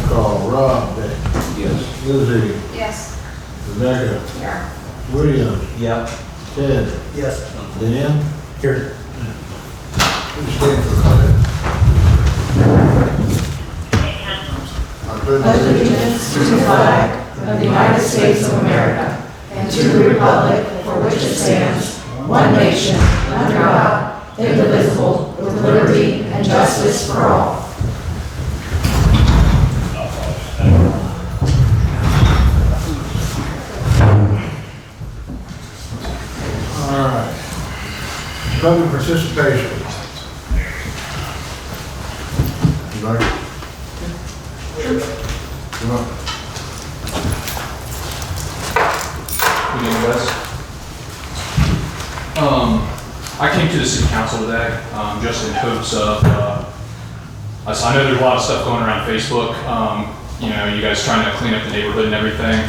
call. Rob? Yes. Lizzie? Yes. Rebecca? Here. William? Yep. Ted? Yes. Dan? Here. Please stand for comment. I pledge Pledge allegiance to the flag of the United States of America and to the republic for which it stands, one nation, under God, indivisible, with liberty and justice for all. All right. Public participation. You like it? Come on. Good evening, guys. I came to the city council today just in hopes of, I know there's a lot of stuff going around Facebook, you know, you guys trying to clean up the neighborhood and everything.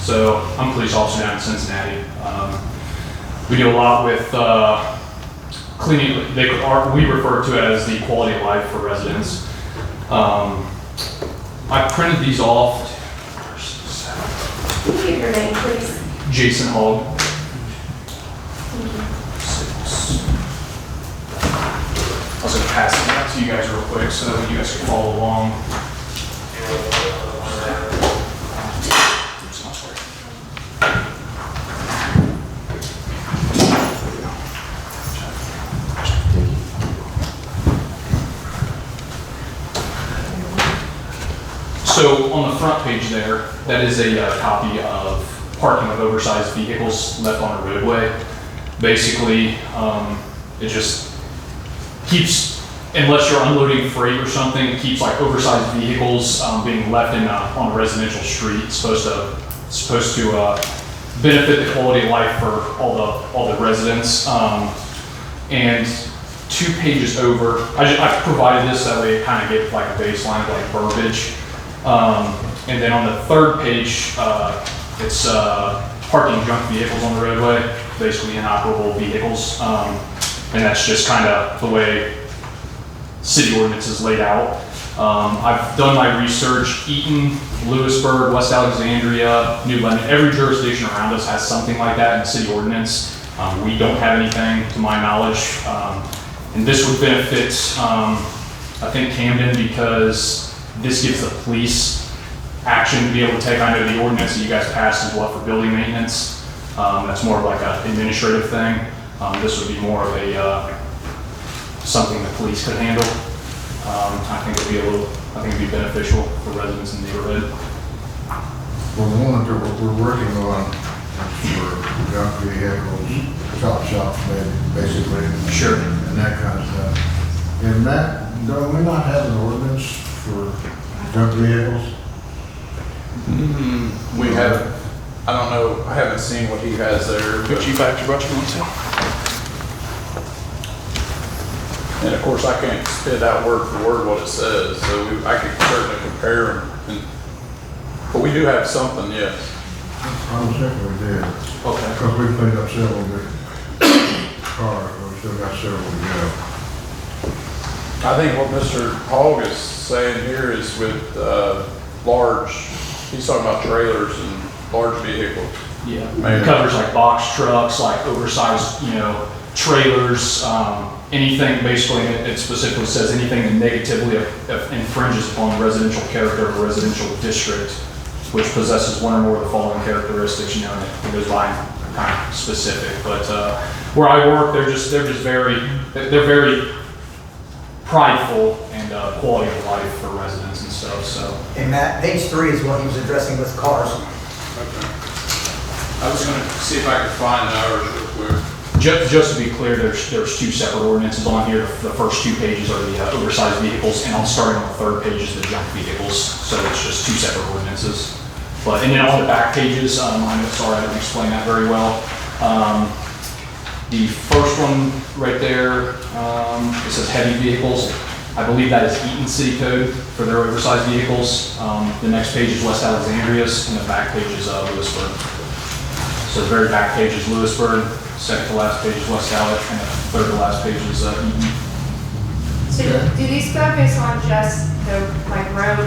So I'm a police officer down in Cincinnati. We do a lot with cleaning, we refer to it as the quality of life for residents. I printed these off. Can you give your name, please? Jason Hogg. I was going to pass it out to you guys real quick so that you guys can follow along. So on the front page there, that is a copy of parking of oversized vehicles left on a roadway. Basically, it just keeps, unless you're unloading freight or something, it keeps like oversized vehicles being left in on a residential street. It's supposed to benefit the quality of life for all the residents. And 2 pages over, I provided this that way it kind of gets like a baseline of like verbiage. And then on the 3rd page, it's parking junk vehicles on the roadway, basically inoperable vehicles. And that's just kind of the way city ordinance is laid out. I've done my research. Eaton, Lewisburg, West Alexandria, New London, every jurisdiction around us has something like that in the city ordinance. We don't have anything to my knowledge. And this would benefit, I think, Camden, because this gives the police action to be able to take. I know the ordinance that you guys passed is what for building maintenance. That's more of like an administrative thing. This would be more of a something the police could handle. I think it'd be beneficial for residents in the neighborhood. Well, the one that we're working on is for junk vehicles, chop shops, basically. Sure. And that kind of stuff. And that, don't we not have an ordinance for junk vehicles? We have, I don't know, I haven't seen what he has there. Could you back your brush one too? And of course, I can't spit out word for word what it says, so I could certainly compare but we do have something, yes. I was thinking we did. Okay. Because we cleaned up several good cars, but we still got several to go. I think what Mr. Hogg is saying here is with large, he's talking about trailers and large vehicles. Yeah. Maybe. It covers like box trucks, like oversized, trailers, anything basically. It specifically says anything that negatively infringes upon the residential character of a residential district, which possesses one or more of the following characteristics. And it goes by kind of specific. But where I work, they're very prideful and quality of life for residents and stuff. So. And Matt, page 3 is what he was addressing with cars. Okay. I was gonna see if I could find ours real quick. Just to be clear, there's 2 separate ordinances on here. The first 2 pages are the oversized vehicles, and I'm starting on the 3rd page is the junk vehicles. So it's just 2 separate ordinances. And then on the back pages, I'm sorry I didn't explain that very well. The first one right there, it says heavy vehicles. I believe that is Eaton City Code for their oversized vehicles. The next page is West Alexandria's, and the back page is Lewisburg. So the very back page is Lewisburg, second to last page is West Alec, and the third to last page is Eaton. So do these focus on just the, like, road,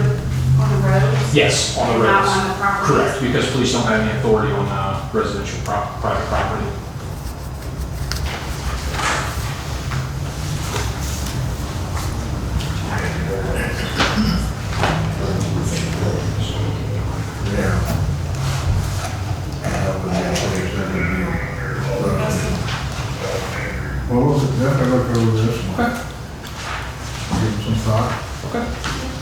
on the roads? Yes, on the And roads. not on the properties? Correct, because police don't have any authority on residential private property. Yeah. That would be a place that would be, well, we'll definitely look over this one. Okay. Give it some thought. Okay.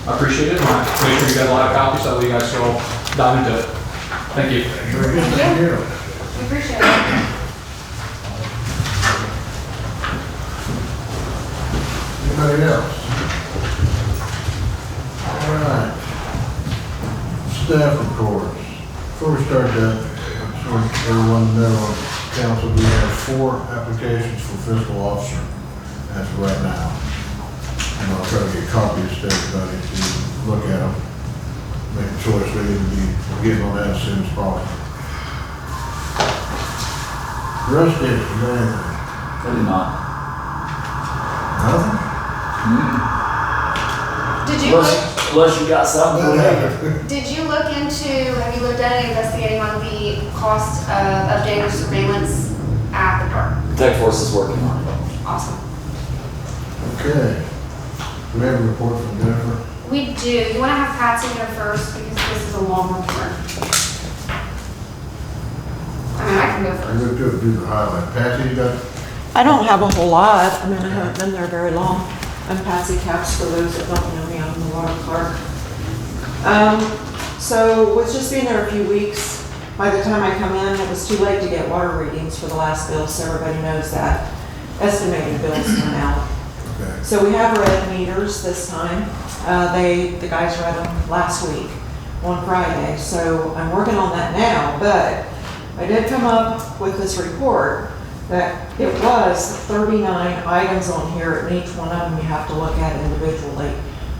I appreciate it. I'll make sure you got a lot of copies so that you guys can all dive into it. Thank you. Very good, thank you. We appreciate it. Anybody else? All right. Staff reports. Before we start that, I just want everyone to know on council, we have 4 applications for fiscal officer as of right now. And I'll try to get copies to everybody to look at them, make a choice. We need to be getting on that as soon as possible. The rest is, is there anything? Really not. Nothing? Did you look, Unless you got something for me. did you look into, have you looked at any investigating on the cost of updating surveillance at the park? Tech Force is working on it. Awesome. Okay. Do we have a report from Jennifer? We do. You want to have Patsy go first because this is a long report. I mean, I can go I first. looked up, do the highlight. Patsy, you got? I don't have a whole lot. I mean, I haven't been there very long. I'm Patsy Caps for those that don't know me. I'm the water clerk. So with just being there a few weeks, by the time I come in, it was too late to get water readings for the last bill, so everybody knows that. Estimated bills come out. Okay. So we have red meters this time. The guys read them last week on Friday, so I'm working on that now, but I did come up with this report that it was 39 items on here, and each one of them you have to look at individually,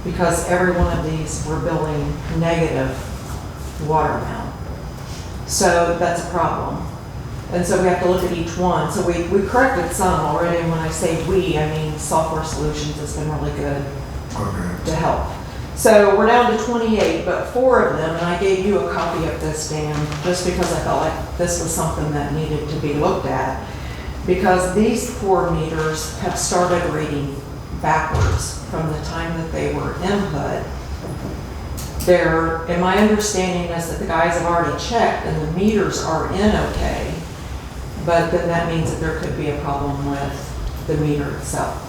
because every one of these we're billing negative water amount. So that's a problem. And so we have to look at each one. So we corrected some already, and when I say we, I mean Software Solutions has been really good Okay. to help. So we're down to 28, but 4 of them, and I gave you a copy of this, Dan, just because I felt like this was something that needed to be looked at. Because these 4 meters have started reading backwards from the time that they were input. And my understanding is that the guys have already checked and the meters are in okay, but then that means that there could be a problem with the meter itself.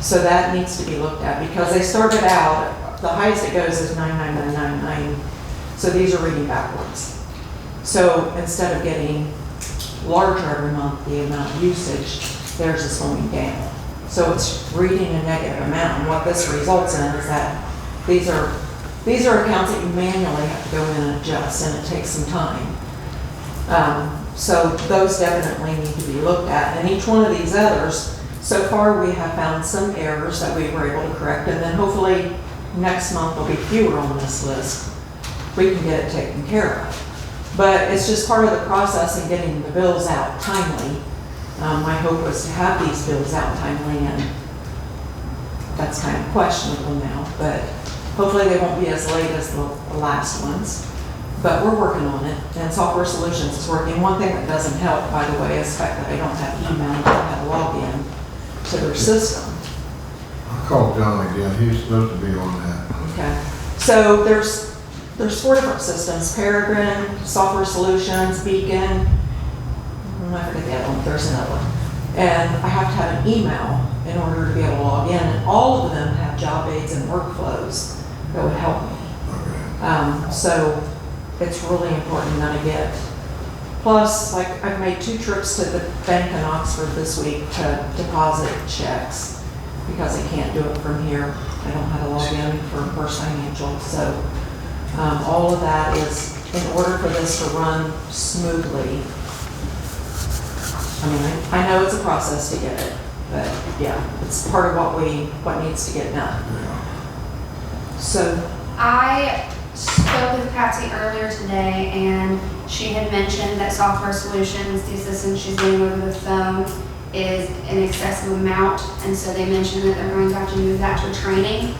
So that needs to be looked at, because they started out, the highest it goes is 99999, so these are reading backwards. So instead of getting larger every month, the amount of usage, theirs is going down. So it's reading a negative amount, and what this results in is that these are accounts that you manually have to go in and adjust, and it takes some time. So those definitely need to be looked at, and each one of these others, so far we have found some errors that we were able to correct, and then hopefully next month there'll be fewer on this list. We can get it taken care of. But it's just part of the process in getting the bills out timely. My hope was to have these bills out timely, and that's kind of questionable now, but hopefully they won't be as late as the last ones. But we're working on it, and Software Solutions is working. One thing that doesn't help, by the way, is the fact that I don't have email, I don't have a login to their system. I'll call John again. He's supposed to be on that. Okay, so there's 4 different systems: Peregrine, Software Solutions, Beacon. I forget the other one. There's another one, and I have to have an email in order to be able to log in. And all of them have job aids and workflows that would help me. Okay. So it's really important that I get. Plus, like, I've made 2 trips to the bank in Oxford this week to deposit checks, because I can't do it from here. I don't have a login for First Financial. So all of that is in order for this to run smoothly. I mean, I know it's a process to get it, but yeah, it's part of what needs to get done. So I spoke with Patsy earlier today, and she had mentioned that Software Solutions, the assistant she's getting over the phone, is an excessive amount, and so they mentioned that they're going to have to move that to a training.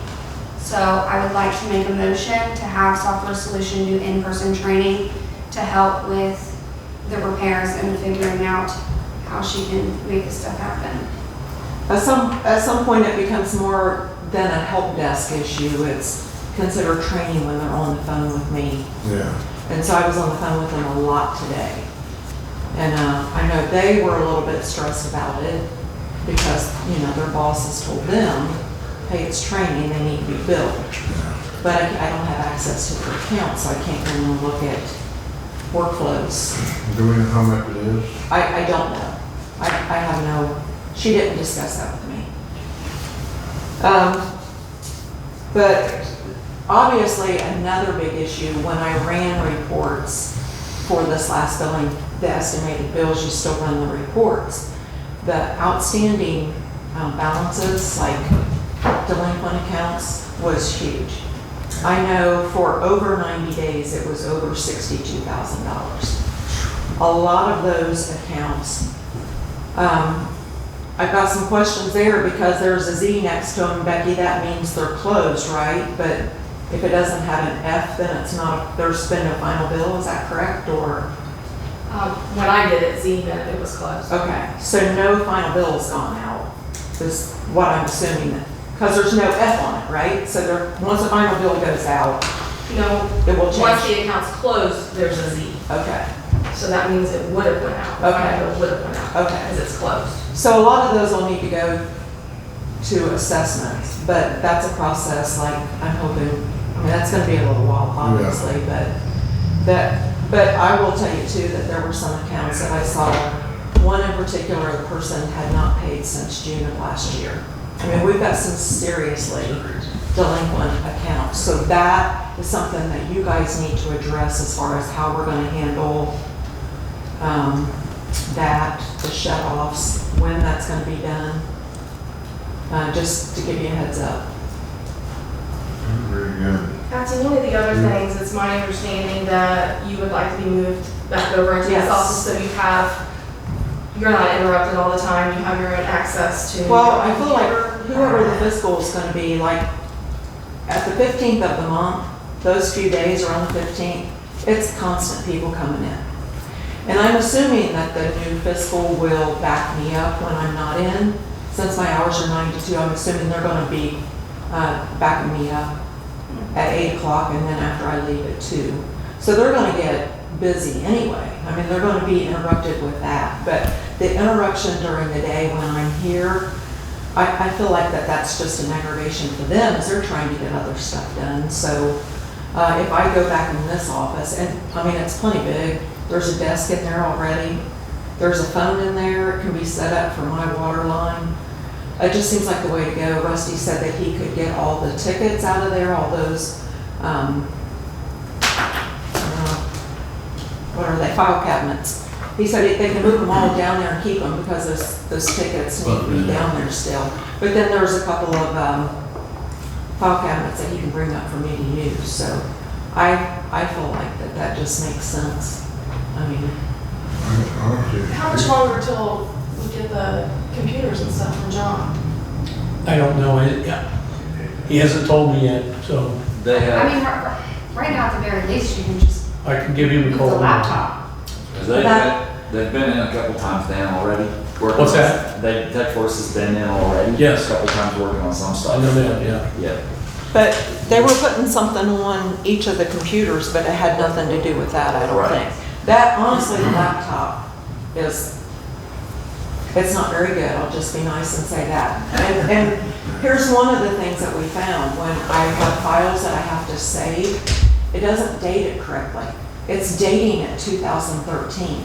So I would like to make a motion to have Software Solution do in-person training to help with the repairs and figuring out how she can make this stuff happen. At some point, it becomes more than a help desk issue. It's considered training when they're on the phone with me. Yeah. And so I was on the phone with them a lot today. And I know they were a little bit stressed about it because, you know, their bosses told them, hey, it's training, they need to be billed. But I don't have access to their account, so I can't go and look at workflows. Do we know how much it is? I don't know. I have no, she didn't discuss that with me. But obviously another big issue, when I ran reports for this last billing, the estimated bills, you still run the reports. The outstanding balances, like delinquent accounts, was huge. I know for over 90 days, it was over $62,000. A lot of those accounts, I've got some questions there because there's a Z next to them, Becky, that means they're closed, right? But if it doesn't have an F, then it's not, there's been no final bill, is that correct, or? When I did it, Z meant it was closed. Okay, so no final bill's gone out, is what I'm assuming, because there's no F on it, right? So there, once the final bill goes out, No, it will once change. the account's closed, there's a Z. Okay, So that means it would have went out. Okay. It would have went out. Okay. Because it's closed. so a lot of those will need to go to assessments, but that's a process, like, I'm hoping, I mean, that's gonna be a little while, obviously, but I will tell you too, that there were some accounts that I saw, one in particular, the person had not paid since June of last year. I mean, we've got some seriously delinquent accounts, so that is something that you guys need to address as far as how we're gonna handle that, the shut-offs, when that's gonna be done, just to give you a heads up. Very good. Patsy, one of the other things, it's my understanding that you would like to be moved back over into Yes. this office so you're not interrupted all the time, you have your own access to. Well, I feel like whoever the fiscal is gonna be, like, at the 15th of the month, those few days around the 15th, it's constant people coming in. And I'm assuming that the new fiscal will back me up when I'm not in. Since my hours are 9 to 2, I'm assuming they're gonna be backing me up at 8 o'clock and then after I leave at 2. So they're gonna get busy anyway. I mean, they're gonna be interrupted with that. But the interruption during the day when I'm here, I feel like that's just an aggravation for them as they're trying to get other stuff done. So if I go back in this office, and I mean, it's plenty big, there's a desk in there already, there's a phone in there, it can be set up for my water line. It just seems like the way to go. Rusty said that he could get all the tickets out of there, all those, what are they, file cabinets. He said they can move them all down there and keep them because those tickets need to be down there still. But then there's a couple of file cabinets that he can bring up for me to use. So I feel like that just makes sense. I mean, How much longer till we get the computers and stuff from John? I don't know it, yeah. He hasn't told me yet, so They I have, mean, right now, at the very least, you can just I can give him use a the call. laptop. they've been in a couple times, Dan, already. working What's on- that? Tech Force has been in already. Yes. A couple times working on some stuff. I know that, yeah. Yeah. but they were putting something on each of the computers, but it had nothing to do with that, I don't Right. think. That, honestly, the laptop is, it's not very good, I'll just be nice and say that. And here's one of the things that we found, when I have files that I have to save, it doesn't date it correctly. It's dating it 2013.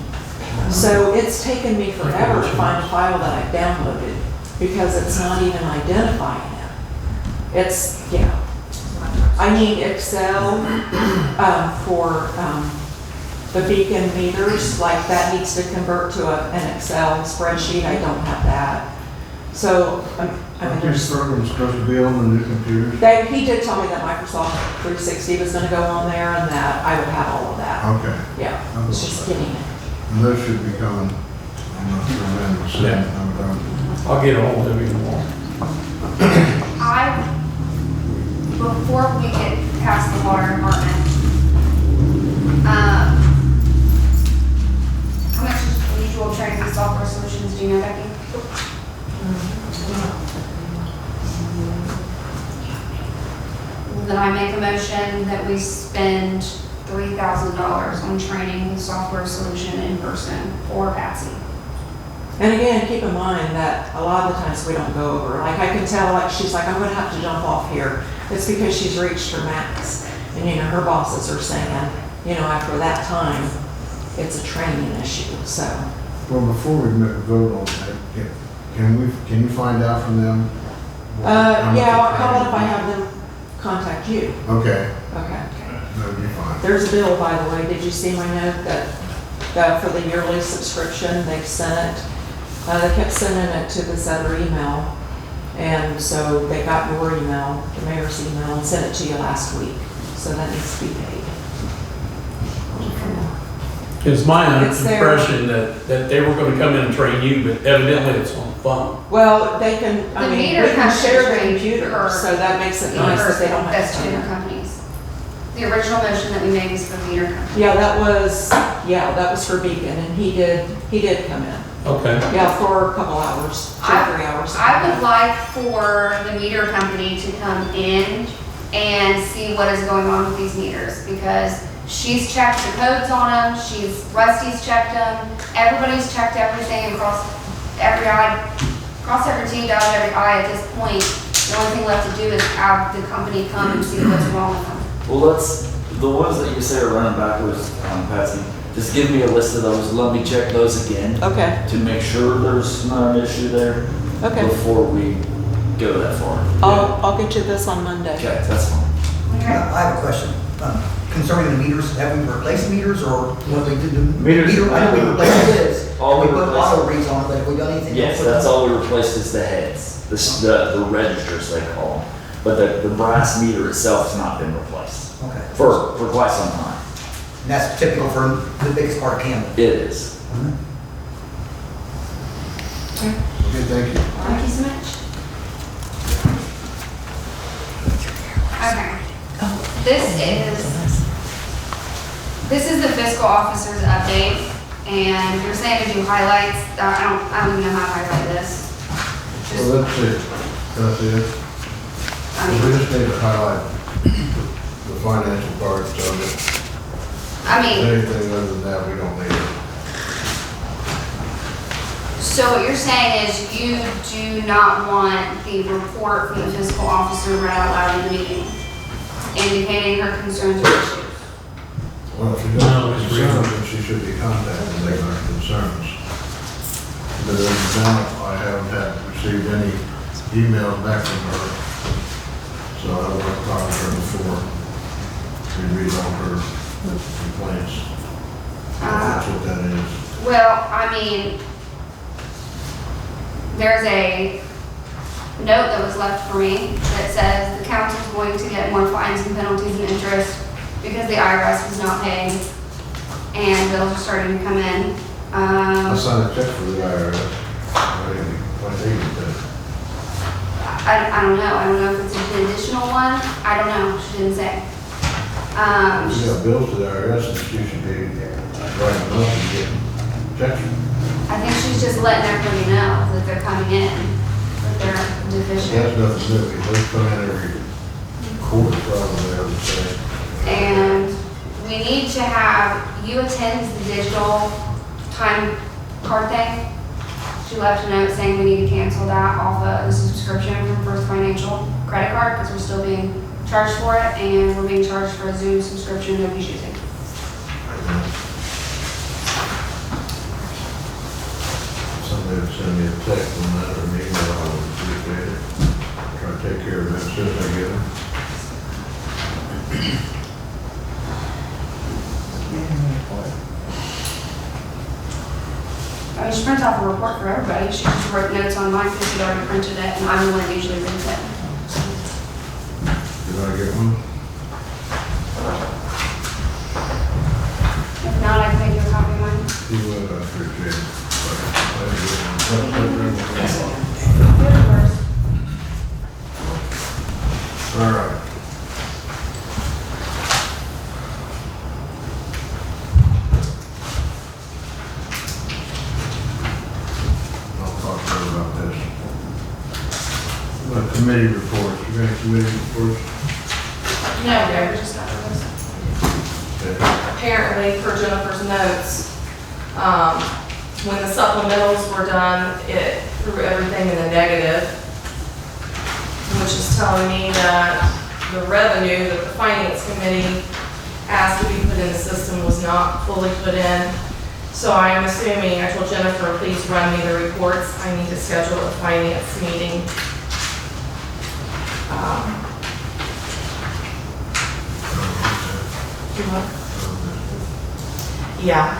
So it's taken me forever to find a file that I've downloaded because it's not even identifying it. It's, yeah. I need Excel for the beacon meters, like that needs to convert to an Excel spreadsheet. I don't have that. So, I mean, Aren't there's, these programs supposed to be on the new computers? he did tell me that Microsoft 360 was gonna go on there and that I would have all of that. Okay. Yeah, it's just getting it. And those should be coming I'm not sure when to send it. I'm done. I'll get ahold of him tomorrow. Before we get past the water department, how much usual training and software solutions do you know, Becky? Then I make a motion that we spend $3,000 on training the software solution in person for Patsy. And again, keep in mind that a lot of the times we don't go over, like I can tell, like she's like, I'm gonna have to jump off here. It's because she's reached her max. And you know, her bosses are saying, you know, after that time, it's a training issue, so. Well, before we vote on that, can you find out from them? how much Yeah, it's how about if I gonna have them contact you? be? Okay, Okay. that'd be fine. There's a bill, by the way, did you see my note that for the yearly subscription, they've sent it? They kept sending it to this other email, and so they got your email, the mayor's email, and sent it to you last week, so that needs to be paid. It's my It's there. impression that they were gonna come in and train you, but evidently it's on the phone. Well, they can, I The mean, we meter can company share the trained computer, her so that makes it nice that they don't have That's to. two different companies. The original motion that we made was for the meter company. Yeah, that was for Beacon, and he did come in. Okay. Yeah, for a couple hours, 2 or 3 hours. I would like for the meter company to come in and see what is going on with these meters, because she's checked the codes on them, Rusty's checked them, everybody's checked everything and crossed every T, dotted every I at this point. The only thing left to do is have the company come and see what's wrong with them. Well, the ones that you say are running backwards, Patsy, just give me a list of those, let me check those again Okay, to make sure there's not an issue there okay. before we go that far. I'll get you this on Monday. Okay, that's fine. Okay. I have a question. Concerning the meters, have we replaced meters or what we did? Meters, I know we replaced the lids. all We we put replaced- auto reads on it, but have we done anything? Yes, else with that's them? all we replaced is the heads, the registers they call them. But the brass meter itself has not been replaced Okay. for quite some time. And that's typical for the biggest part of Camden. It is. Okay, thank you. Thank you so much. Okay. This is the fiscal officer's update, and you're saying to do highlights. I don't even know how to highlight this. Well, that's it. That's it. I We mean, just need to highlight the financial parts of it. Anything other than that, we don't need it. So what you're saying is you do not want the report from the fiscal officer read out loud in the meeting, indicating her concerns or issues. Well, if she No, doesn't it's concern, reasonable. then she should be contacted and make her concerns. But as of now, I haven't received any emails back from her, so I will talk to her before we read all her complaints. That's what that is. Well, I mean, there's a note that was left for me that says the council's going to get more fines and penalties and interest because the IRS was not paid and bills are starting to come in. I signed a check for the IRS. What day is that? I don't know. I don't know if it's an additional one. I don't know. She didn't say. We got bills to the IRS and she should be writing them up and getting checks. I think she's just letting everybody know that they're coming in, that they're That's deficient. nothing new. They come in every quarter probably, I would say. And we need to have, you attend the digital time card thing. She left a note saying we need to cancel that off of the subscription from First Financial credit card because we're still being charged for it and we're being charged for a Zoom subscription nobody's using. Somebody would send me a text on that or an email, I would appreciate it. Try to take care of that as soon as I get it. I mean, she printed off a report for everybody. She just wrote notes on mine because she'd already printed it and I'm the one that usually reads it. Did I get one? If not, I can make you a copy of mine. You would, I appreciate it. committee reports. You got any committee reports? No, Gary, just got those. Okay. Apparently, per Jennifer's notes, when the supplementals were done, it threw everything in the negative, which is telling me that the revenue that the finance committee asked to be put in the system was not fully put in. So I am assuming, I told Jennifer, please run me the reports. I need to schedule a finance meeting. Yeah.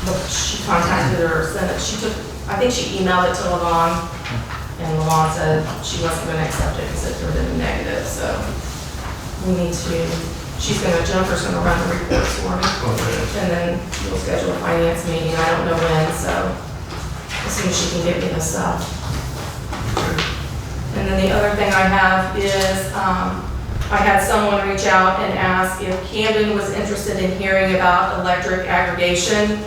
But she contacted her, sent it, I think she emailed it to Levon, and Levon said she wasn't gonna accept it because it threw it in the negative, so we need to, Jennifer's gonna run the reports for me. Okay. And then we'll schedule a finance meeting, I don't know when, so as soon as she can get me this stuff. And then the other thing I have is, I had someone reach out and ask if Camden was interested in hearing about electric aggregation,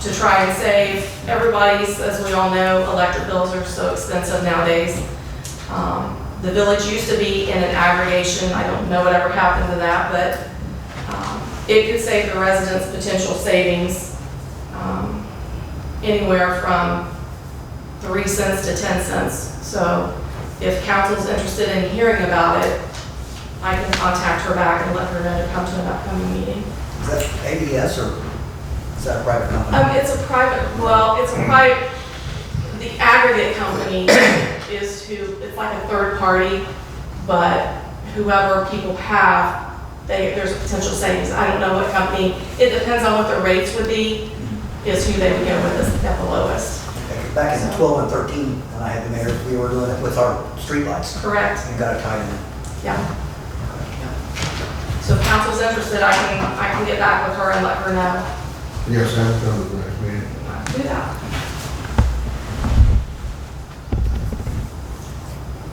to try and save everybody's, as we all know, electric bills are so expensive nowadays. The village used to be in an aggregation, I don't know whatever happened to that, but it could save the residents potential savings anywhere from 3 cents to 10 cents. So if council's interested in hearing about it, I can contact her back and let her know to come to an upcoming meeting. Is that ABS or is that a private company? It's a private, the aggregate company is it's like a third party, but whoever people have, there's a potential savings. I don't know what company, it depends on what their rates would be, is who they would go with at the lowest. Back in 12 and 13, when I had the mayor, we were doing it with our streetlights. Correct, And got it tied in. yeah. So if council's interested, I can get back with her and let her know. Yes, I'll come to the next meeting. Do that.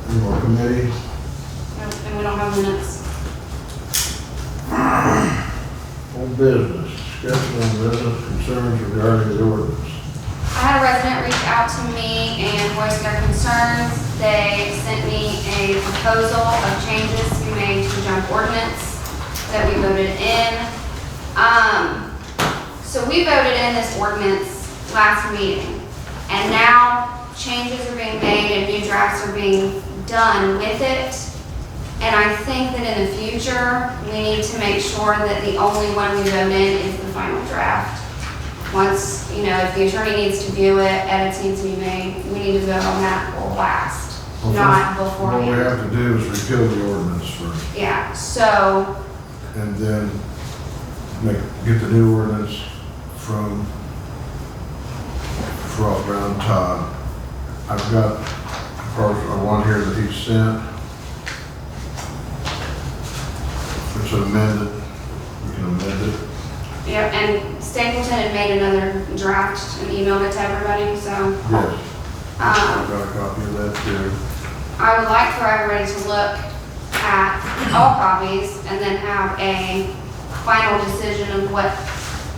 Any more committee? Nope, and we don't have minutes. Old business, discussion on resident concerns regarding the ordinance. I had a resident reach out to me and voice their concerns. They sent me a proposal of changes to be made to the junk ordinance that we voted in. So we voted in this ordinance last meeting, and now changes are being made and new drafts are being done with it. And I think that in the future, we need to make sure that the only one we vote in is the final draft. Once, if the attorney needs to view it, edits need to be made, we need to vote on that last, Well, not first, What we beforehand. have to do is repeal the ordinance first, Yeah, so, and then get the new ordinance from Frost Brown Todd. I've got one here that he sent. It's amended, we can amend it. yeah, and Stapleton had made another draft and emailed it to everybody, so. Yes, I've Um, got a copy of that too. I would like for everybody to look at all copies and then have a final decision of what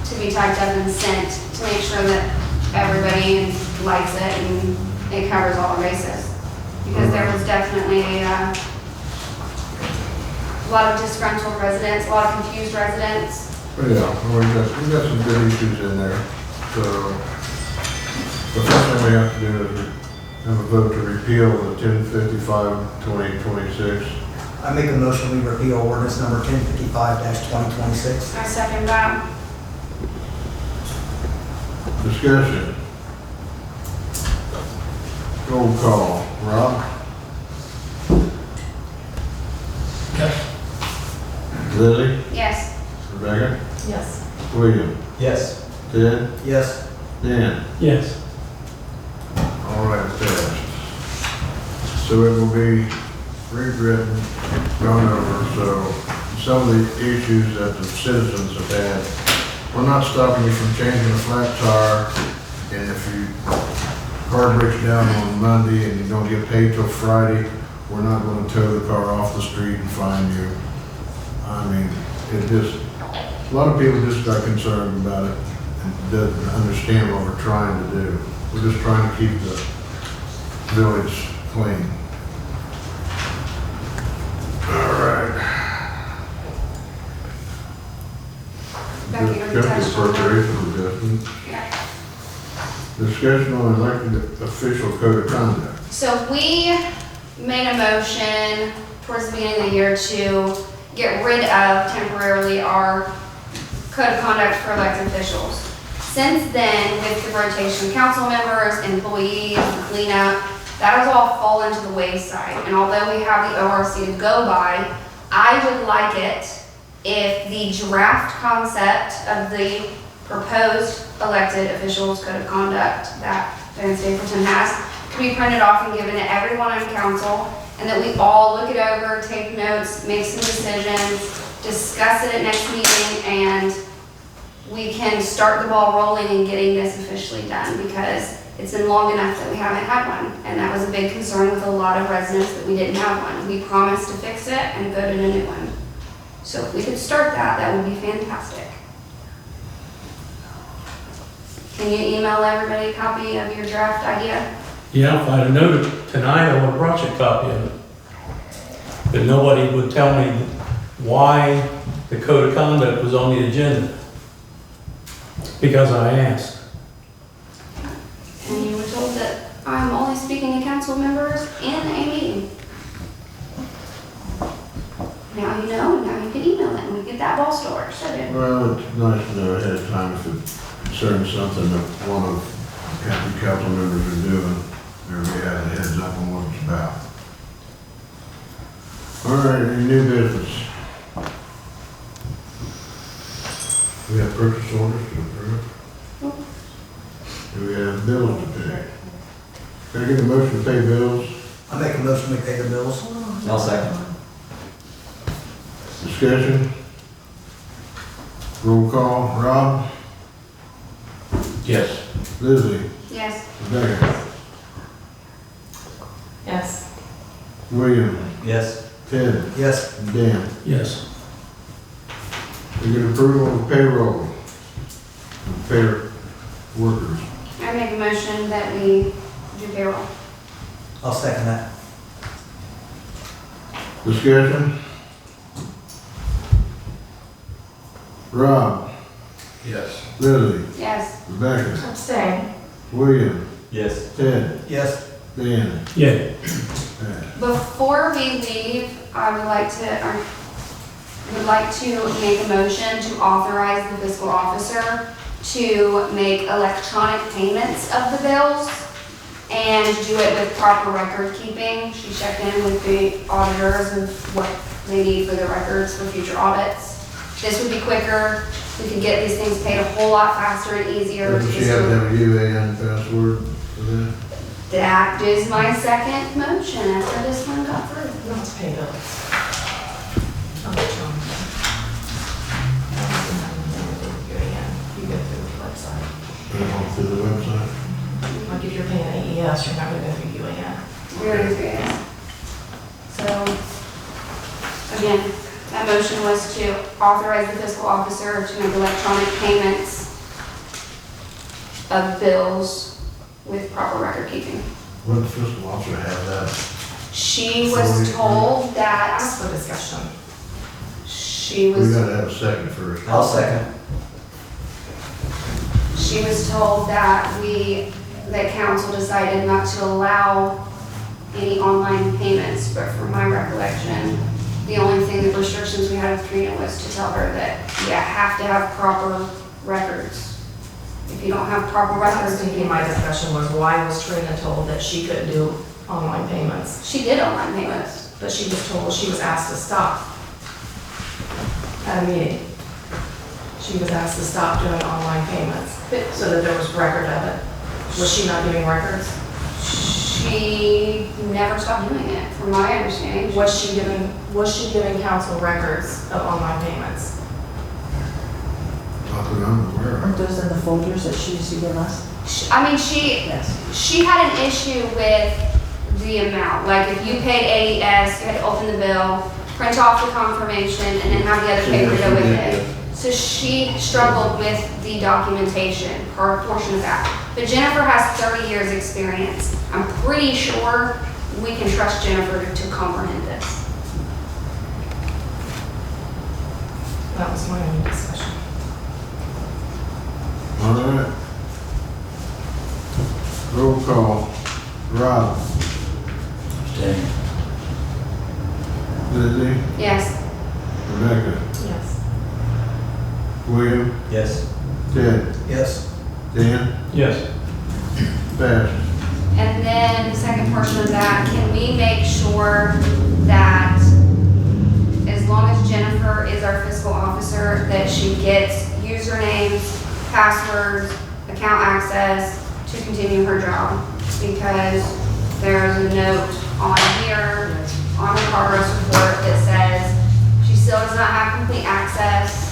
to be typed up and sent to make sure that everybody likes it and it covers all the bases. Because there was definitely a lot of disgruntled residents, a lot of confused residents. But yeah, we got some good issues in there. So the first thing we have to do is have a vote to repeal the 1055-2026. I make a motion we repeal ordinance number 1055-2026. I second that. Discussion. Roll call. Rob? Yes. Lily? Yes. Rebecca? Yes. William? Yes. Ted? Yes. Dan? Yes. All right, passed. So it will be rewritten, gone over, so some of the issues that the citizens have had, we're not stopping you from changing a flat tire, and if you car breaks down on Monday and you don't get paid till Friday, we're not gonna tow the car off the street and fine you. I mean, it just, a lot of people just got concerned about it and doesn't understand what we're trying to do. We're just trying to keep the village clean. All right. Becky, are you Discuss touched on that? appropriation adjustment. Yeah. Discussion on elected official code of conduct. So we made a motion towards the beginning of the year to get rid of temporarily our code of conduct for elected officials. Since then, with the rotation of council members, employees, the cleanup, that has all fallen to the wayside. And although we have the ORC to go by, I would like it if the draft concept of the proposed elected officials code of conduct that Van Stapleton has could be printed off and given to everyone on council, and that we all look it over, take notes, make some decisions, discuss it at next meeting, and we can start the ball rolling and getting this officially done, because it's been long enough that we haven't had one. And that was a big concern with a lot of residents that we didn't have one. We promised to fix it and voted a new one. So if we could start that, that would be fantastic. Can you email everybody a copy of your draft idea? Yeah, if I'd have known it tonight, I would have brought you a copy of it. But nobody would tell me why the code of conduct was on the agenda. Because I asked. And you were told that I'm only speaking to council members in a meeting. Now you know, now you can email it and we get that ball started. Well, it's nice to know ahead of time if it concerns something that one of the council members are doing, everybody has a heads up on what it's about. All right, any new business? We have purchase orders to approve. Do we have bills to pay? Can I get a motion to pay bills? I make a motion to pay the bills. I'll second. Discussion? Roll call, Rob? Yes. Lizzie? Yes. Rebecca? Yes. William? Yes. Ted? Yes. And Dan? Yes. We get approval of payroll. Of pay workers. I make a motion that we do payroll. I'll second that. Discussion? Rob? Yes. Lizzie? Yes. Rebecca? Abstain. William? Yes. Ted? Yes. Dan? Yeah. Pat? Before we leave, I would like to make a motion to authorize the fiscal officer to make electronic payments of the bills and do it with proper record keeping. She checked in with the auditors of what they need for the records for future audits. This would be quicker. We could get these things paid a whole lot faster and easier. Doesn't she have to have a UAN password for that? That is my second motion after this one got through. Let's pay bills. You go through the website. Put it on through the website? Like if you're paying AES, you're not gonna go through UAN. Very good. So, again, that motion was to authorize the fiscal officer to make electronic payments of bills with proper record keeping. What does fiscal officer have that? She was told that, Ask for discussion. she We was, gotta have a second first. I'll second. she was told that that council decided not to allow any online payments, but from my recollection, the only thing, the restrictions we had with Trina was to tell her that you have to have proper records. If you don't have proper I was records, you thinking my can't. discussion was why was Trina told that she couldn't do online payments? She did online payments. But she was told, she was asked to stop at a meeting. She was asked to stop doing online payments so that there was record of it. Was she not giving records? She never stopped doing it, from my understanding. Was she giving council records of online payments? Not that I'm aware of. Aren't those in the folders that she used to give us? She she had an issue with the amount. Like if you paid AES, you had to open the bill, print off the confirmation, and then have the other paper go with it. So she struggled with the documentation, her portion of that. But Jennifer has 30 years experience. I'm pretty sure we can trust Jennifer to comprehend this. That was my only discussion. All right. Roll call. Rob. Staying. Lizzie. Yes. Rebecca. Yes. William. Yes. Ted. Yes. Dan. Yes. Pass. And then the second portion of that, can we make sure that as long as Jennifer is our fiscal officer, that she gets usernames, passwords, account access to continue her job? Because there's a note on here, on her progress report that says she still does not have complete access.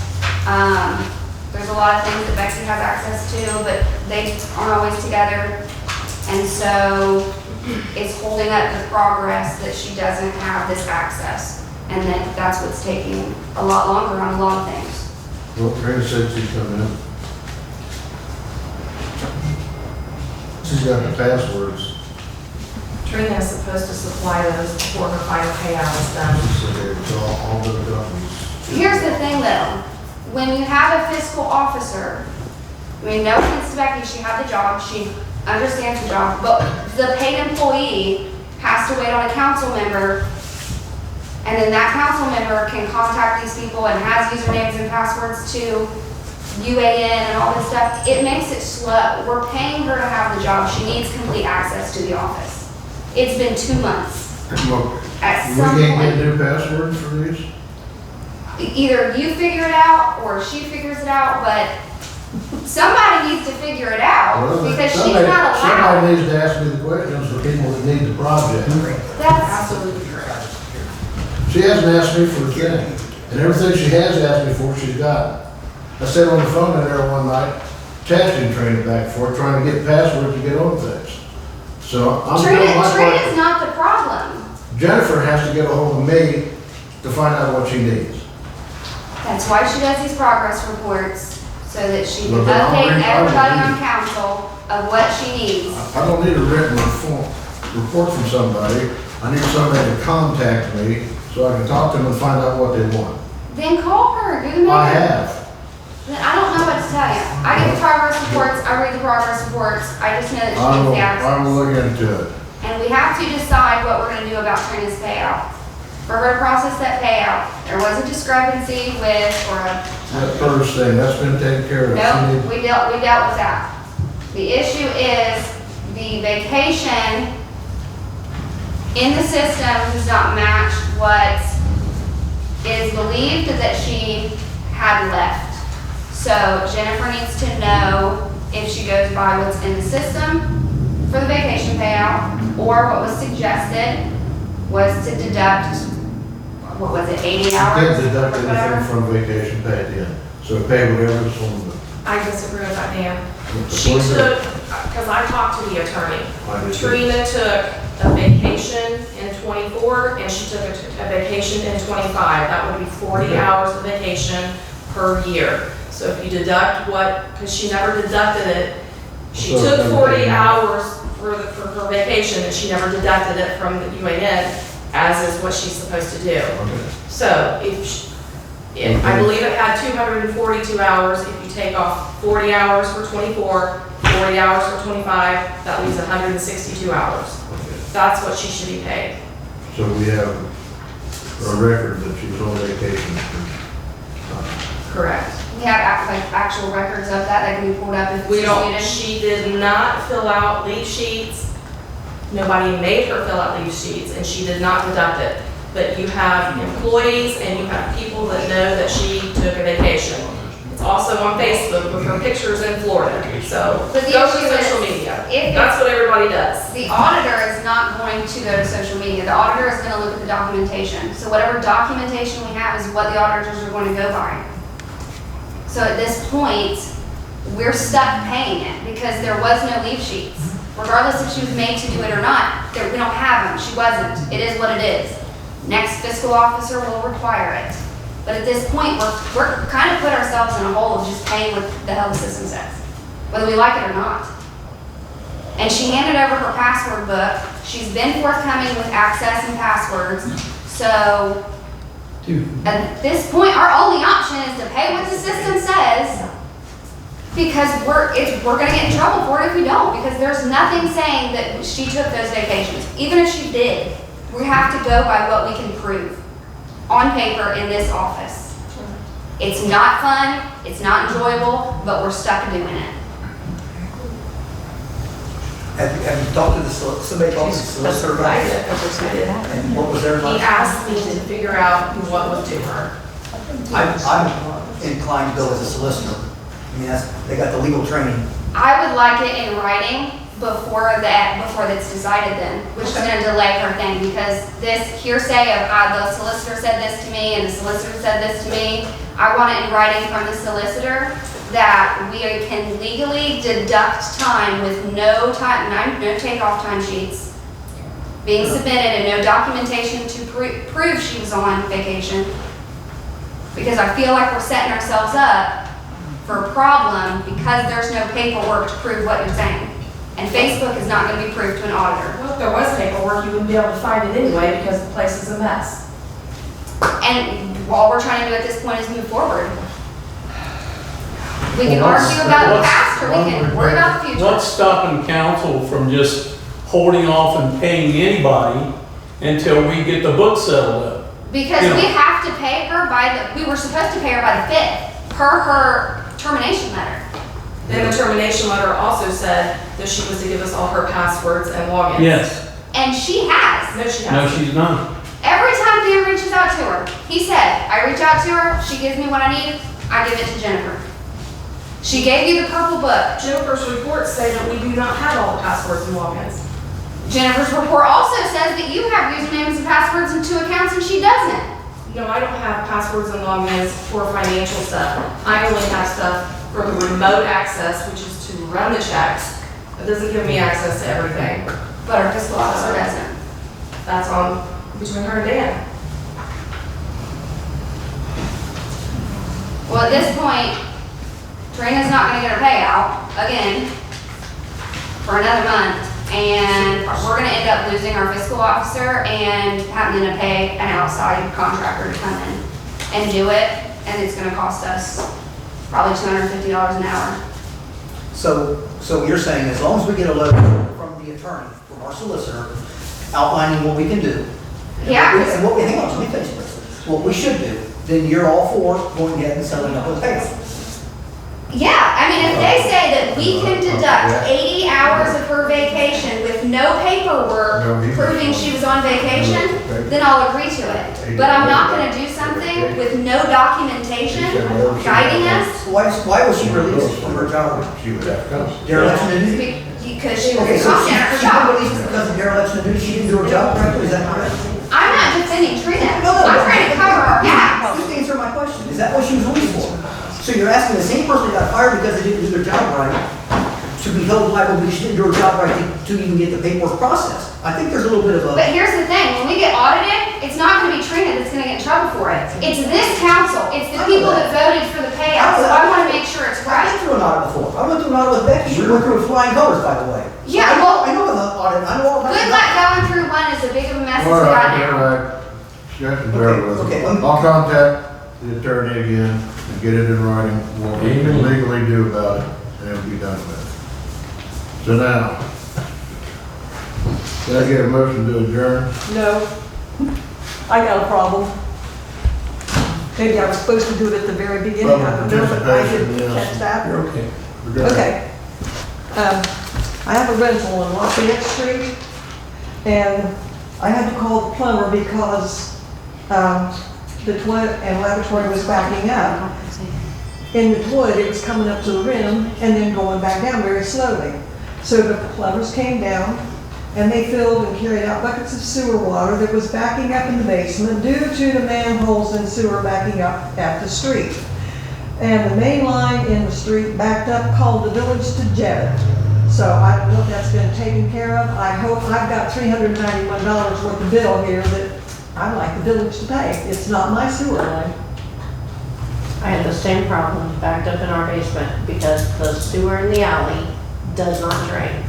There's a lot of things that Becky has access to, but they aren't always together. And so it's holding up the progress that she doesn't have this access. And that's what's taking a lot longer on a lot of things. Well, Trina said she's coming in. She's got the passwords. Trina is supposed to supply those before her final payout is done. She said it's all the documents. Here's the thing though, when you have a fiscal officer, I mean, no offense to Becky, she had the job, she understands the job, but the paid employee has to wait on a council member, and then that council member can contact these people and has usernames and passwords to UAN and all this stuff. It makes it slow. We're paying her to have the job. She needs complete access to the office. It's been 2 months. Look, At we some can't get point, new passwords for these? either you figure it out or she figures it out, but somebody needs to figure it out Well, because she's somebody- not allowed. Somebody needs to ask me the questions for people that need the project. That's, Absolutely correct. She hasn't asked me for a thing, and everything she has asked me for, she's got. I sat on the phone in there one night, testing Trina back and forth, trying to get passwords to get on things. So I'm doing my part. Trina's not the problem. Jennifer has to get a hold of me to find out what she needs. That's why she does these progress reports, so that she can Well, then I'll update bring- I'll everybody bring- on council of what she needs. I don't need a written report from somebody. I need somebody to contact me so I can talk to them and find out what they want. Then call her, do the meeting. I have. Then I don't know what to tell you. I get the progress reports, I read the progress reports, I just know that she I needs will, the I will access. look into it. And we have to decide what we're gonna do about Trina's payout. For her to process that payout, there was a discrepancy with, or a That first thing, that's been taken care of. She no, need- we dealt with that. The issue is the vacation in the system does not match what is believed that she had left. So Jennifer needs to know if she goes by what's in the system for the vacation payout, or what was suggested was to deduct, what was it, 80 You hours? can't deduct or anything whatever? from vacation pay at the end. So pay whatever's on I disagree with that, Dan. the. She took, because I talked to the attorney. I did too. Trina took a vacation in 24 and she took a vacation in 25. That would be 40 Okay. hours of vacation per year. So if you deduct what, because she never deducted it, she So took it's 40 okay. hours for her vacation and she never deducted it from the UAN, as is what she's supposed to do. Okay. So I believe it had 242 hours. If you take off 40 hours for 24, 40 hours for 25, that leaves 162 hours. Okay. That's what she should be paid. So we have a record that she was on vacation. Correct. We have actual records of that can be pulled up if We it's don't, needed. she did not fill out leave sheets. Nobody made her fill out leave sheets and she did not deduct it. But you have employees and you have people that know that she took a vacation. It's also on Facebook with her pictures in Florida. So But the go to issue is, social media. if That's what everybody does. the auditor is not going to go to social media. The auditor is going to look at the documentation. So whatever documentation we have is what the auditors are going to go by. So at this point, we're stuck paying it because there was no leave sheets. Regardless if she was made to do it or not, we don't have them. She wasn't. It is what it is. Next fiscal officer will require it. But at this point, we're kind of put ourselves in a hole of just paying what the hell the system says, whether we like it or not. And she handed over her password book. She's been forthcoming with access and passwords. So at this point, our only option is to pay what the system says, because we're gonna get in trouble for it if we don't, because there's nothing saying that she took those vacations. Even if she did, we have to go by what we can prove on paper in this office. It's not fun, it's not enjoyable, but we're stuck doing it. Have you talked to somebody talked to the solicitor about it? And what was their He advice? asked me to figure out what was due her. I'm inclined to go as a solicitor. I mean, they got the legal training. I would like it in writing before that's decided then, which is gonna delay her thing, because this hearsay of, the solicitor said this to me and the solicitor said this to me, I want it in writing from the solicitor that we can legally deduct time with no takeoff time sheets being submitted and no documentation to prove she was on vacation. Because I feel like we're setting ourselves up for a problem because there's no paperwork to prove what you're saying. And Facebook is not going to be proved to an auditor. Well, if there was paperwork, you wouldn't be able to find it anyway because the place is a mess. And all we're trying to do at this point is move forward. We can Well, argue about the what's- past or we can worry about the future. What's stopping council from just holding off and paying anybody until we get the book settled up? Because Yeah. we have to pay her we were supposed to pay her by the 5th, per her termination letter. Then the termination letter also said that she was to give us all her passwords and logins. Yes. And she has. No, she No, hasn't. she's not. Every time Dan reaches out to her, he said, I reach out to her, she gives me what I need, I give it to Jennifer. She gave you the purple book. Jennifer's reports say that we do not have all the passwords and logins. Jennifer's report also says that you have usernames and passwords in 2 accounts and she doesn't. No, I don't have passwords and logins for financial stuff. I only have stuff for the remote access, which is to run the checks. It doesn't give me access to everything. But our fiscal officer doesn't. That's on between her and Dan. Well, at this point, Trina's not gonna get her payout again for another month. And we're gonna end up losing our fiscal officer and having to pay an outside contractor to come in and do it. And it's gonna cost us probably $250 an hour. So you're saying as long as we get a letter from the attorney, from our solicitor, outlining what we can do. Yeah. And what we, hang on, let me finish this. What we should do, then you're all for going ahead and selling up with payout. Yeah, I mean, if they say that we can deduct 80 hours of her vacation with no paperwork proving she was on vacation, then I'll agree to it. But I'm not gonna do something with no documentation guiding us Why was she released from her job? She would have to come. Dereliction of duty? because she was Okay, so incompetent at her she got job. released because of dereliction of duty, she didn't do her job correctly, is that correct? I'm not defending Trina. No, no, I'm trying to cover our backs. Just answer my question, is that what she was released for? So you're asking the same person that got fired because they didn't do their job right, to be held liable because she didn't do her job right to even get the paperwork processed? I think there's a little bit of a. But here's the thing, when we get audited, it's not gonna be Trina that's gonna get in trouble for it. It's this council, it's the people that voted for the payout, so I wanna make sure it's I've right. been through an audit before. I went through an audit with Becky. She went through with flying colors, by the way. So Yeah, well, I know the audit. I know all about good it. luck going through one as big of a mess as All we got right, now. all right. Shut the door with Okay, it. I'll contact the attorney again and get it in writing, what we can legally do about it, and it'll be done with. So now, can I get a motion to adjourn? No, I got a problem. Maybe I was supposed to do it at the very beginning, I don't know, but I didn't catch that. You're okay. We're good. Okay. I have a rental on Lafayette Street, and I had to call the plumber because the toilet and lavatory was backing up. In the toilet, it was coming up to the rim and then going back down very slowly. So the plumbers came down, and they filled and carried out buckets of sewer water that was backing up in the basement due to the manholes and sewer backing up at the street. And the main line in the street backed up, called the village to jet it. So I don't know if that's been taken care of. I hope, I've got $391 worth of bill here that I'd like the village to pay. It's not my sewer line. I had the same problem backed up in our basement because the sewer in the alley does not drain.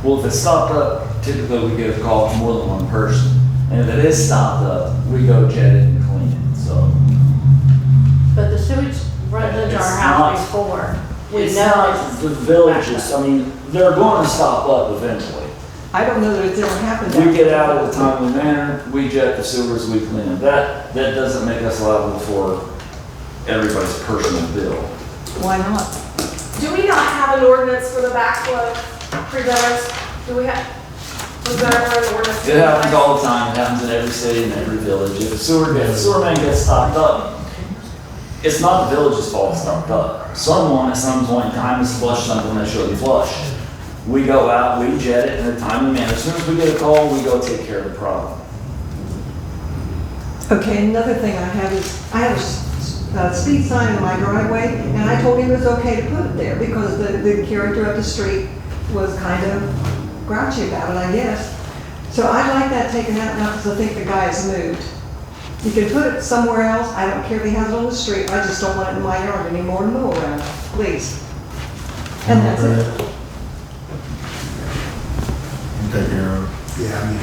Well, if it's stopped up, typically we get a call from more than one person. And if it is stopped up, we go jet it and clean it, so. But the sewage runs into It's our house not- before. We It's know not it's the villages, I mean, they're going to stop up eventually. I don't know that it's ever happened. We get out at a timely manner, we jet the sewers, we clean them. That doesn't make us liable for everybody's personal bill. Why not? Do we not have an ordinance for the backflow preventers? Do we have, was there ever an ordinance? It happens all the time, it happens in every city and every village. If a sewer main gets stopped up, it's not the village's fault it's stopped up. Someone at some point in time has flushed something that shouldn't be flushed. We go out, we jet it in a timely manner. As soon as we get a call, we go take care of the problem. Okay, another thing I have is, I have a speed sign in my driveway, and I told him it was okay to put it there because the character of the street was kind of grouchy about it, I guess. So I'd like that taken out now because I think the guy has moved. You can put it somewhere else, I don't care if he has it on the street, I just don't want it in my yard anymore to mow around, please. And that's it. You take care of it. Yeah, I mean,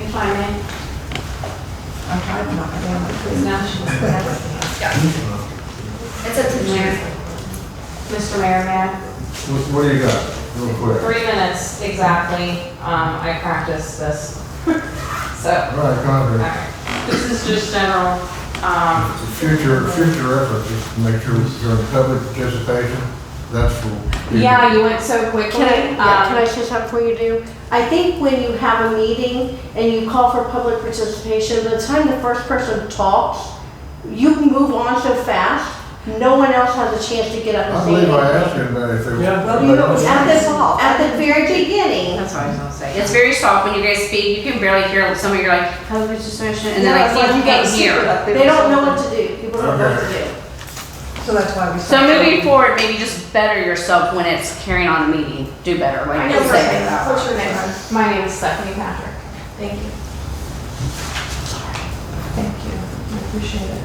If I may. I'm trying to knock it down, please. It's up to the mayor. Mr. Mayor, man. What do you got, real quick? 3 minutes exactly. I practiced this. So, All right, Congress. alright. This is just general. Future reference, just to make sure during public participation, that's for. Yeah, you went so quickly. Can I say something before you do? I think when you have a meeting and you call for public participation, by the time the first person talks, you can move on so fast, no one else has a chance to get up I and say believe I anything. asked anybody if they. Well, you know, it's At the very beginning, That's what I was gonna say. It's very soft when you guys speak. You can barely hear some of your like public participation, and then like Yeah, it's people you got can't a secret hear. up there. they don't know what to do. People don't know what to do. So that's why we. So moving forward, maybe just better yourself when it's carrying on a meeting. Do better, like I you know your say. name. What's your name? My name is Stephanie Patrick. Thank you. Thank you. I appreciate it.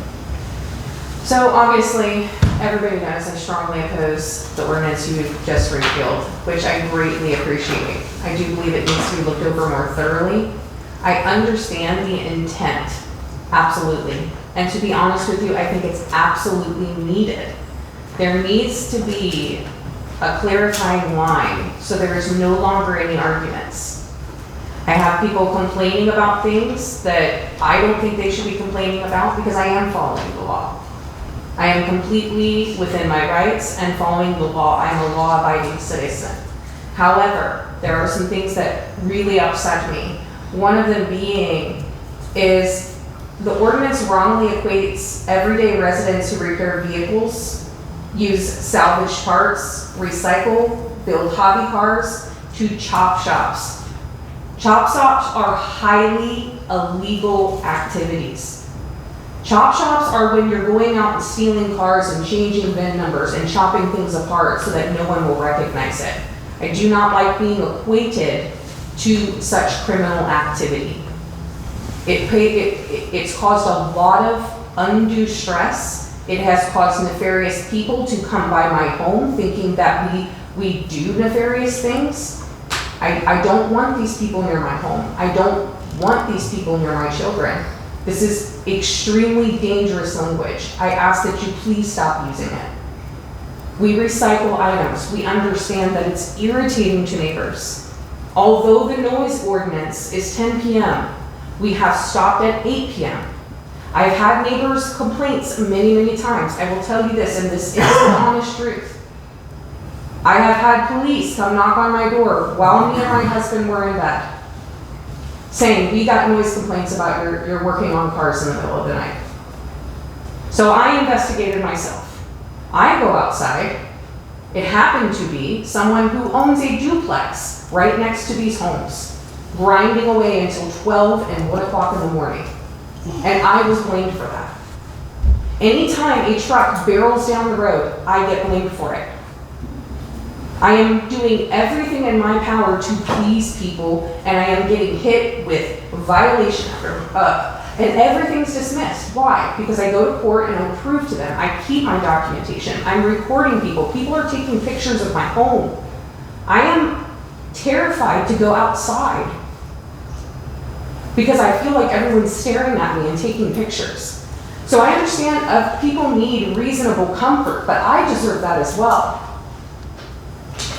So obviously, everybody knows I strongly oppose the ordinance you just repealed, which I greatly appreciate. I do believe it needs to be looked over more thoroughly. I understand the intent, absolutely. And to be honest with you, I think it's absolutely needed. There needs to be a clarifying line so there is no longer any arguments. I have people complaining about things that I don't think they should be complaining about because I am following the law. I am completely within my rights and following the law. I'm a law-abiding citizen. However, there are some things that really upset me. One of them being is the ordinance wrongly equates everyday residents who repair vehicles, use salvaged parts, recycle, build hobby cars, to chop shops. Chop shops are highly illegal activities. Chop shops are when you're going out and stealing cars and changing VIN numbers and chopping things apart so that no one will recognize it. I do not like being equated to such criminal activity. It's caused a lot of undue stress. It has caused nefarious people to come by my home thinking that we do nefarious things. I don't want these people near my home. I don't want these people near my children. This is extremely dangerous language. I ask that you please stop using it. We recycle items. We understand that it's irritating to neighbors. Although the noise ordinance is 10 p.m., we have stopped at 8 p.m. I've had neighbors' complaints many, many times. I will tell you this, and this is the honest truth. I have had police come knock on my door while me and my husband were in bed, saying, we got noise complaints about you're working on cars in the middle of the night. So I investigated myself. I go outside. It happened to be someone who owns a duplex right next to these homes, grinding away until 12 and 1 o'clock in the morning. And I was blamed for that. Anytime a truck barrels down the road, I get blamed for it. I am doing everything in my power to please people, and I am getting hit with violation after And everything's dismissed. Why? Because I go to court and I prove to them. I keep my documentation. I'm recording people. People are taking pictures of my home. I am terrified to go outside because I feel like everyone's staring at me and taking pictures. So I understand people need reasonable comfort, but I deserve that as well.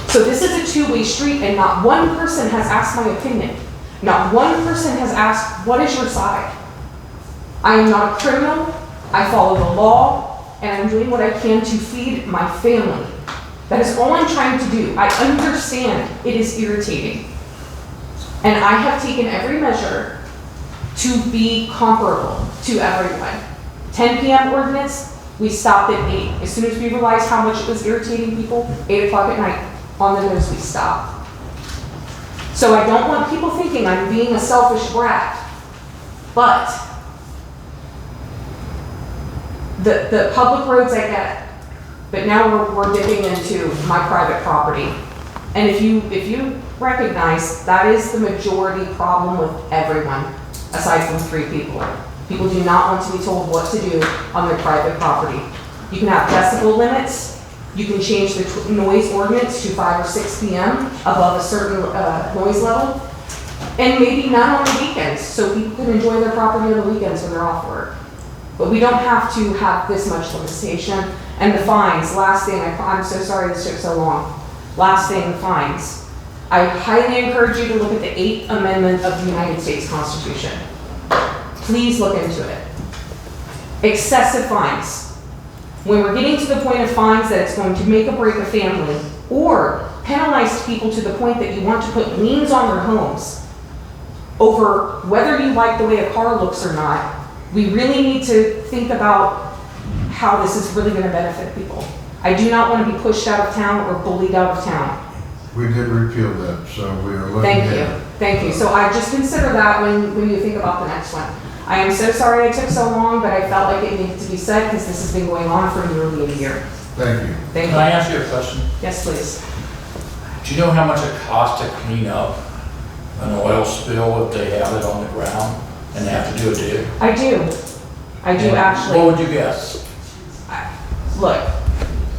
So this is a two-way street, and not one person has asked my opinion. Not one person has asked, what is your side? I am not a criminal. I follow the law, and I'm doing what I can to feed my family. That is all I'm trying to do. I understand it is irritating. And I have taken every measure to be comparable to everyone. 10 p.m. ordinance, we stopped at 8. As soon as we realized how much it was irritating people, 8 o'clock at night, on the nose we stopped. So I don't want people thinking I'm being a selfish brat, but the public roads I get, but now we're dipping into my private property. And if you recognize that is the majority problem with everyone, aside from 3 people. People do not want to be told what to do on their private property. You can have decibel limits. You can change the noise ordinance to 5 or 6 p.m. above a certain noise level. And maybe none on the weekends, so people can enjoy their property on the weekends when they're off work. But we don't have to have this much limitation. And the fines, last thing, I'm so sorry this took so long. Last thing, the fines. I highly encourage you to look at the 8th Amendment of the United States Constitution. Please look into it. Excessive fines. When we're getting to the point of fines that it's going to make or break a family, or penalize people to the point that you want to put liens on their homes over whether you like the way a car looks or not, we really need to think about how this is really going to benefit people. I do not want to be pushed out of town or bullied out of town. We did repeal that, so we are looking Thank at you. it. Thank you. So I just consider that when you think about the next one. I am so sorry it took so long, but I felt like it needed to be said because this has been going on for nearly a year. Thank you. Thank Can I you. ask you a question? Yes, please. Do you know how much it costs to clean up an oil spill if they have it on the ground and they have to do a dig? I do. I do actually. What would you guess? Look,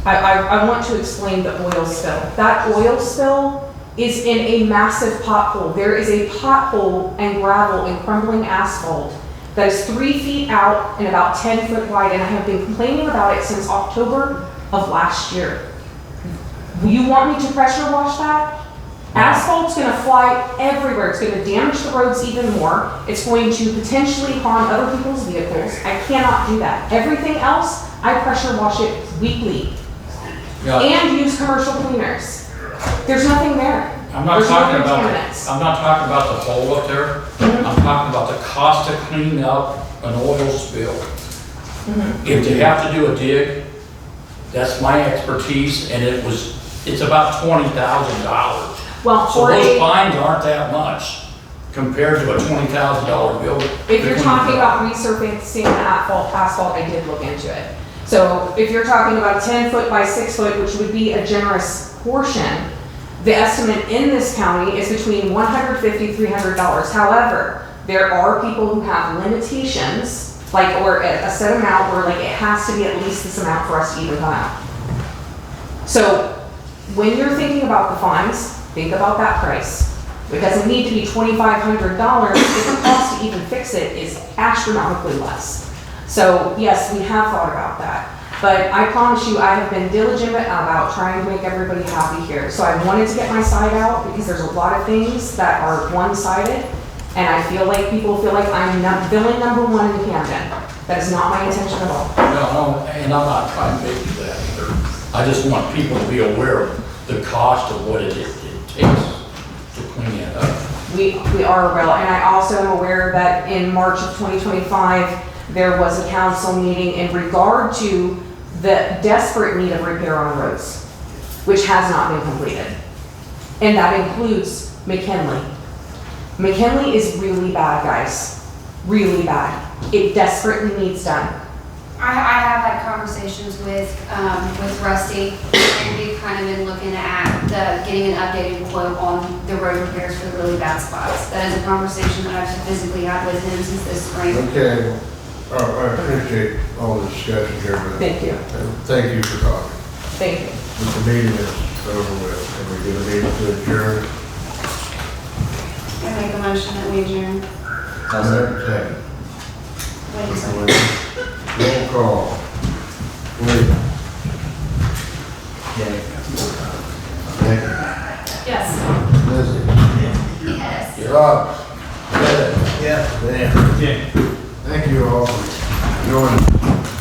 I want to explain the oil spill. That oil spill is in a massive pothole. There is a pothole and gravel and crumbling asphalt that is 3 feet out and about 10 foot wide, and I have been complaining about it since October of last year. You want me to pressure wash that? Asphalt's gonna fly everywhere. It's gonna damage the roads even more. It's going to potentially harm other people's vehicles. I cannot do that. Everything else, I pressure wash it weekly. Yeah. And use commercial cleaners. There's nothing there. I'm not There's no talking about, contaminants. I'm not talking about the hole up there. I'm talking about the cost to clean up an oil spill. If they have to do a dig, that's my expertise, and it's about $20,000. Well, So for those a, fines aren't that much compared to a $20,000 bill. if you're talking about resurfacing the asphalt, I did look into it. So if you're talking about 10 foot by 6 foot, which would be a generous portion, the estimate in this county is between $150 to $300. However, there are people who have limitations, like, or a set amount where like it has to be at least this amount for us to even come out. So when you're thinking about the fines, think about that price. It doesn't need to be $2,500 if the cost to even fix it is astronomically less. So yes, we have thought about that. But I promise you, I have been diligent about trying to make everybody happy here. So I wanted to get my side out because there's a lot of things that are one-sided, and I feel like people feel like I'm not villain number 1 in Camden. That is not my intention at all. No, and I'm not trying to make you that either. I just want people to be aware of the cost of what it takes to clean it up. We are aware, and I also am aware that in March of 2025, there was a council meeting in regard to the desperate need of repair on roads, which has not been completed. And that includes McKinley. McKinley is really bad, guys. Really bad. It desperately needs done. I have had conversations with Rusty, and we've kind of been looking at getting an updated quote on the road repairs for the really bad spots. That is a conversation that I've physically had with him since this spring. Okay, I appreciate all the discussion here, but Thank you. thank you for talking. Thank you. The meeting is over with, and we get a meeting to adjourn. I make a motion that we adjourn. Second. Wait a second. Roll call. Wait. Nick. Yes. Lizzie. Yes. Rob. Ed. Yeah. Dan. Yeah. Thank you all for joining.